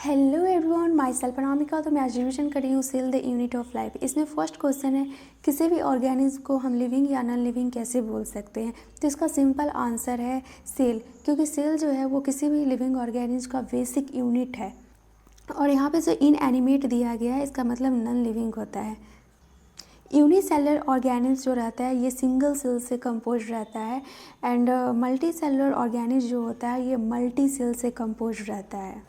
Hello everyone, myself Anamika. तो मैं आज रिविजन कर रही हूँ cell the unit of life. इसमें फर्स्ट क्वेश्चन है, किसी भी ऑर्गेनिज्म को हम लिविंग या नॉन लिविंग कैसे बोल सकते हैं। तो इसका सिंपल आंसर है सेल, क्योंकि सेल जो है वो किसी भी लिविंग ऑर्गेनिज्म का बेसिक यूनिट है। और यहाँ पे जो इनएनिमेट दिया गया है इसका मतलब नॉन लिविंग होता है। यूनिसेलुलर ऑर्गेनिज्म जो रहता है ये सिंगल सेल से कंपोज रहता है, एंड मल्टी सेलुलर ऑर्गेनिज्म जो होता है ये मल्टी सेल से कंपोज रहता है।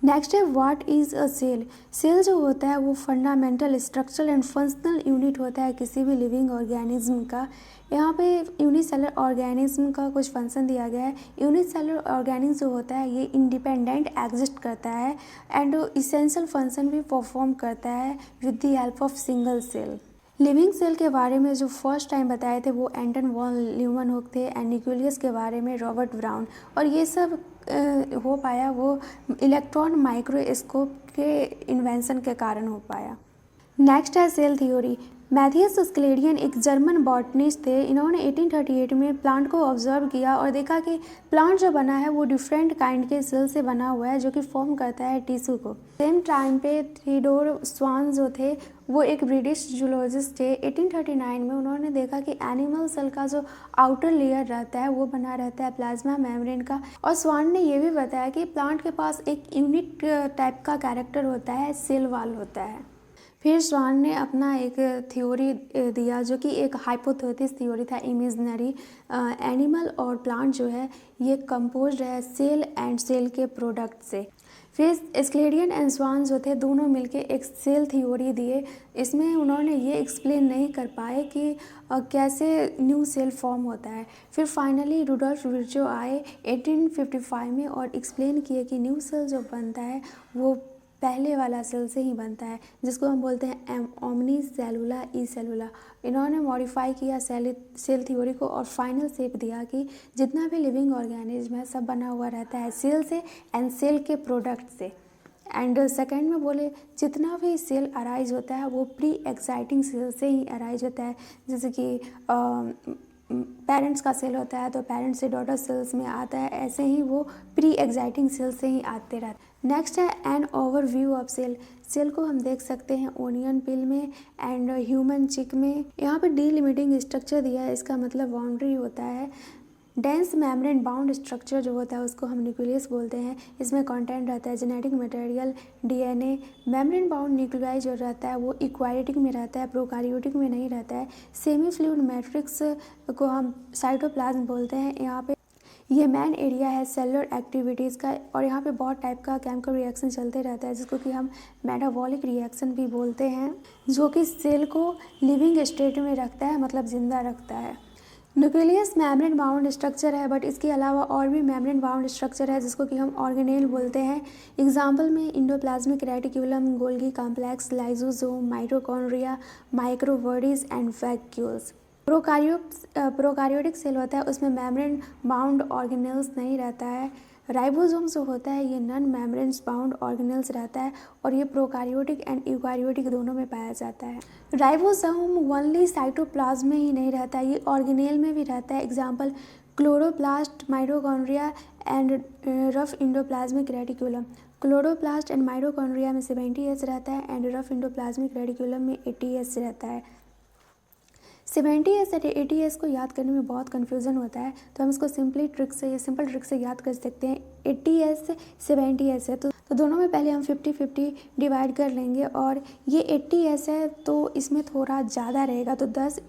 नेक्स्ट है what is a cell. Cell जो होता है वो fundamental structural and functional unit होता है किसी भी लिविंग ऑर्गेनिज्म का। यहाँ पे यूनिसेलुलर ऑर्गेनिज्म का कुछ फंक्शन दिया गया है। यूनिसेलुलर ऑर्गेनिज्म जो होता है ये इंडिपेंडेंट एग्जिस्ट करता है एंड इसेंशियल फंक्शन भी परफॉर्म करता है with the help of single cell. Living cell के बारे में जो फर्स्ट टाइम बताए थे वो एंटन वॉन ल्यूमेनहुक थे, एंड न्यूक्लियस के बारे में रॉबर्ट ब्राउन। और ये सब हो पाया वो इलेक्ट्रॉन माइक्रोस्कोप के इन्वेंशन के कारण हो पाया। नेक्स्ट है सेल थ्योरी। मैथियस स्क्लेडियन एक जर्मन बॉटनिस्ट थे। इन्होंने 1838 में प्लांट को ऑब्जर्व किया और देखा कि प्लांट जो बना है वो डिफरेंट काइंड के सेल से बना हुआ है जो कि फॉर्म करता है टिश्यू को। सेम टाइम पे थियोडोर स्वान जो थे वो एक ब्रिटिश जूलॉजिस्ट थे। 1839 में उन्होंने देखा कि एनिमल सेल का जो आउटर लेयर रहता है वो बना रहता है प्लाज्मा मेम्ब्रेन का। और स्वान ने ये भी बताया कि प्लांट के पास एक यूनिक टाइप का कैरेक्टर होता है, सेल वॉल होता है। फिर स्वान ने अपना एक थ्योरी दिया जो कि एक हाइपोथेसिस थ्योरी था, इमेजिनरी एनिमल और प्लांट जो है ये कंपोज्ड है सेल एंड सेल के प्रोडक्ट से। फिर स्क्लेडियन एंड स्वान जो थे दोनों मिलके एक सेल थ्योरी दिए। इसमें उन्होंने ये एक्सप्लेन नहीं कर पाए कि कैसे न्यू सेल फॉर्म होता है। फिर फाइनली रुडोल्फ विर्चो आए 1855 में और एक्सप्लेन किए कि न्यू सेल जो बनता है वो पहले वाला सेल से ही बनता है, जिसको हम बोलते हैं ओमनी सेलुला ई सेलुला। इन्होंने मॉडिफाई किया सेल थ्योरी को और फाइनल शेप दिया कि जितना भी लिविंग ऑर्गेनिज्म है सब बना हुआ रहता है सेल से एंड सेल के प्रोडक्ट से। एंड सेकेंड में बोले जितना भी सेल अराइज होता है वो प्री एक्साइटिंग सेल से ही अराइज होता है। जैसे कि पेरेंट्स का सेल होता है तो पेरेंट्स से डॉटर सेल्स में आता है, ऐसे ही वो प्री एक्साइटिंग सेल से ही आते रहते हैं। नेक्स्ट है an overview of cell. Cell को हम देख सकते हैं ओनियन पिल में एंड ह्यूमन चिक में। यहाँ पे डीलिमिटिंग स्ट्रक्चर दिया है, इसका मतलब बाउंड्री होता है। डेंस मेम्ब्रेन बाउंड स्ट्रक्चर जो होता है उसको हम न्यूक्लियस बोलते हैं। इसमें कंटेंट रहता है genetic material, DNA. Membrane bound nuclei जो रहता है वो इक्वारियोटिक में रहता है, प्रोकारियोटिक में नहीं रहता है। सेमी फ्लूइड मैट्रिक्स को हम साइटोप्लाज्म बोलते हैं। यहाँ पे ये मेन एरिया है सेलुलर एक्टिविटीज़ का, और यहाँ पे बहुत टाइप का केमिकल रिएक्शन चलते रहता है जिसको कि हम मेटाबॉलिक रिएक्शन भी बोलते हैं, जो कि सेल को लिविंग स्टेट में रखता है, मतलब ज़िंदा रखता है। न्यूक्लियस मेम्ब्रेन बाउंड स्ट्रक्चर है, बट इसके अलावा और भी मेम्ब्रेन बाउंड स्ट्रक्चर है जिसको कि हम ऑर्गेनेल बोलते हैं। एग्जाम्पल में endoplasmic reticulum, Golgi complex, lysosome, mitochondria, microbodies and vacuoles. Prokaryotic cell होता है उसमें मेम्ब्रेन बाउंड ऑर्गेनेल्स नहीं रहता है। राइबोसोम जो होता है ये नॉन मेम्ब्रेन बाउंड ऑर्गेनेल्स रहता है और ये प्रोकारियोटिक एंड यूकारियोटिक दोनों में पाया जाता है। राइबोसोम ओनली साइटोप्लाज्म में ही नहीं रहता है, ये ऑर्गेनेल में भी रहता है। Example chloroplast, mitochondria and rough endoplasmic reticulum. Chloroplast and mitochondria में 70S रहता है एंड रफ इंडोप्लाज्मिक रेटिक्यूलम में 80S रहता है। 70S और 80S को याद करने में बहुत कन्फ्यूज़न होता है, तो हम इसको सिंपल ट्रिक से याद कर सकते हैं। 80S 70S है तो दोनों में पहले हम 50-50 डिवाइड कर लेंगे, और ये 80S है तो इसमें थोड़ा ज़्यादा रहेगा तो 10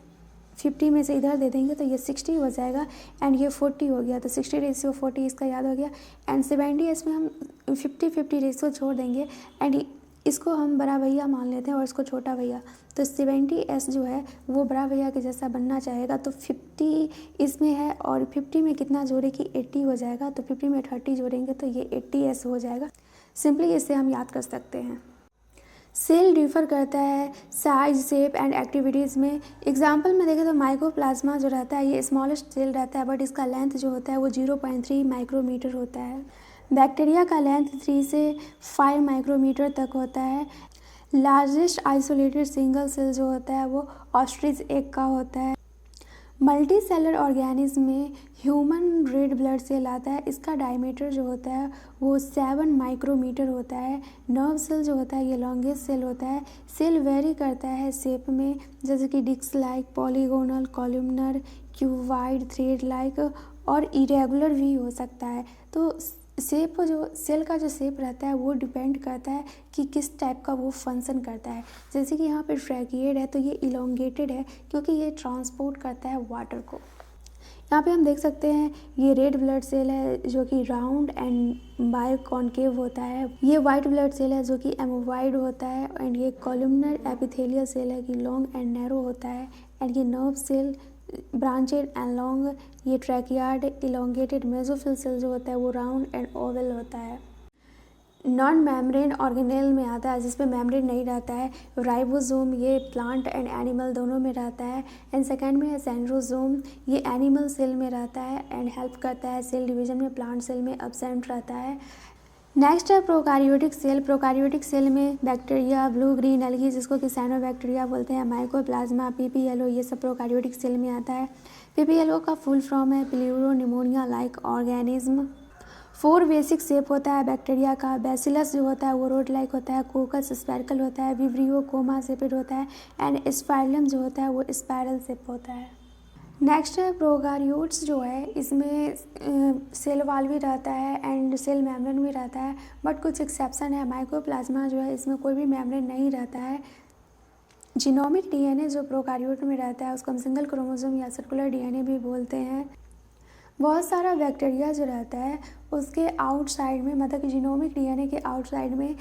50 में से इधर दे देंगे तो ये 60 हो जाएगा एंड ये 40 हो गया, तो 60:40 इसका याद हो गया। एंड 70S में हम 50-50 रेशियो छोड़ देंगे एंड इसको हम बड़ा भैया मान लेते हैं और इसको छोटा भैया। तो 70S जो है वो बड़ा भैया के जैसा बनना चाहेगा, तो 50 इसमें है और 50 में कितना जोड़े कि 80 हो जाएगा, तो 50 में 30 जोड़ेंगे तो ये 80S हो जाएगा। सिंपली इससे हम याद कर सकते हैं। सेल डिफर करता है साइज, शेप एंड एक्टिविटीज़ में। एग्जाम्पल में देखें तो माइकोप्लाज्मा जो रहता है ये स्मॉलेस्ट सेल रहता है, बट इसका लेंथ जो होता है वो 0.3 माइक्रोमीटर होता है। बैक्टीरिया का लेंथ 3 से 5 माइक्रोमीटर तक होता है। लार्जेस्ट आइसोलेटेड सिंगल सेल जो होता है वो ऑस्ट्रिच एग का होता है। मल्टी सेलर ऑर्गेनिज्म में ह्यूमन रेड ब्लड सेल आता है। इसका डायमीटर जो होता है वो 7 माइक्रोमीटर होता है। नर्व सेल जो होता है ये लॉन्गेस्ट सेल होता है। सेल वेरी करता है शेप में, जैसे कि disc like, polygonal, columnar, cuboid, thread like और इरेगुलर भी हो सकता है। तो शेप जो सेल का जो शेप रहता है वो डिपेंड करता है कि किस टाइप का वो फंक्शन करता है। जैसे कि यहाँ पे ट्रैकिएड है तो ये इलोंगेटेड है क्योंकि ये ट्रांसपोर्ट करता है वाटर को। यहाँ पे हम देख सकते हैं ये रेड ब्लड सेल है जो कि राउंड एंड बायोकॉन्केव होता है। ये वाइट ब्लड सेल है जो कि एमोवाइड होता है। एंड ये कॉलमनर एपिथेलियल सेल है कि लॉन्ग एंड नैरो होता है। एंड ये nerve cell branched and long. ये ट्रैकियार्ड इलोंगेटेड। मेसोफिल सेल जो होता है वो राउंड एंड ओवल होता है। नॉन मेम्ब्रेन ऑर्गेनेल में आता है जिसमें मेम्ब्रेन नहीं रहता है। राइबोसोम ये प्लांट एंड एनिमल दोनों में रहता है। एंड सेकेंड में है सेंट्रोसोम, ये एनिमल सेल में रहता है एंड हेल्प करता है सेल डिवीजन में। प्लांट सेल में एब्सेंट रहता है। नेक्स्ट है प्रोकैरियोटिक सेल। प्रोकैरियोटिक सेल में बैक्टीरिया, ब्लू ग्रीन एल्गी जिसको कि साइनोबैक्टीरिया बोलते हैं, माइकोप्लाज्मा, पीपीएलओ ये सब प्रोकैरियोटिक सेल में आता है। पीपीएलओ का फुल फॉर्म है furrow pneumonia like organism. 4 basic shape होता है बैक्टीरिया का। बैसिलस जो होता है वो रोड लाइक होता है। कोकस स्पेरिकल होता है। विब्रियो कोमा शेपेड होता है। एंड स्पाइरलम जो होता है वो स्पाइरल शेप होता है। नेक्स्ट है प्रोकैरियोट्स जो है इसमें सेल वाल भी रहता है एंड सेल मेम्ब्रेन भी रहता है, बट कुछ एक्सेप्शन है। माइकोप्लाज्मा जो है इसमें कोई भी मेम्ब्रेन नहीं रहता है। जीनोमिक डीएनए जो प्रोकैरियोट में रहता है उसको हम सिंगल क्रोमोसोम या सर्कुलर डीएनए भी बोलते हैं। बहुत सारा बैक्टीरिया जो रहता है उसके आउटसाइड में, मतलब कि जीनोमिक डीएनए के आउटसाइड में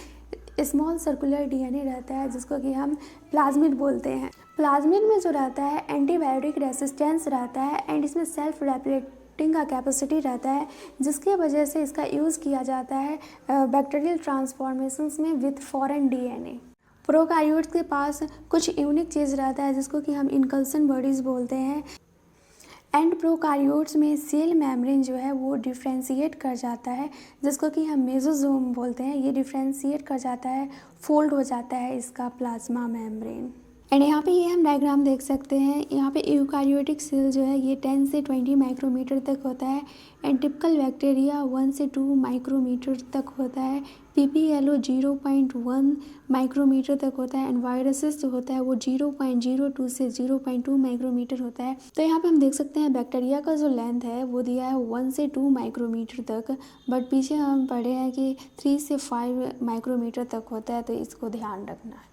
स्मॉल सर्कुलर डीएनए रहता है जिसको कि हम प्लाज्मिड बोलते हैं। प्लाज्मिड में जो रहता है एंटीबायोटिक रेसिस्टेंस रहता है एंड इसमें सेल्फ रेप्लिकेटिंग का कैपेसिटी रहता है जिसकी वजह से इसका यूज़ किया जाता है बैक्टीरियल ट्रांसफॉर्मेशंस में विथ फॉरेन डीएनए। प्रोकैरियोट्स के पास कुछ यूनिक चीज़ रहता है जिसको कि हम इनकल्सन बॉडीज़ बोलते हैं। एंड प्रोकैरियोट्स में सेल मेम्ब्रेन जो है वो डिफ्रेंशिएट कर जाता है जिसको कि हम मेसोसोम बोलते हैं। ये डिफ्रेंशिएट कर जाता है, फोल्ड हो जाता है इसका प्लाज्मा मेम्ब्रेन। एंड यहाँ पे ये हम डायग्राम देख सकते हैं। यहाँ पे यूकैरियोटिक सेल जो है ये 10 से 20 माइक्रोमीटर तक होता है एंड टिपिकल बैक्टीरिया 1 से 2 माइक्रोमीटर तक होता है। पीपीएलओ 0.1 माइक्रोमीटर तक होता है एंड वायरसेस जो होता है वो 0.02 से 0.2 माइक्रोमीटर होता है। तो यहाँ पे हम देख सकते हैं बैक्टीरिया का जो लेंथ है वो दिया है 1 से 2 माइक्रोमीटर तक, बट पीछे हम पढ़े हैं कि 3 से 5 माइक्रोमीटर तक होता है, तो इसको ध्यान रखना है।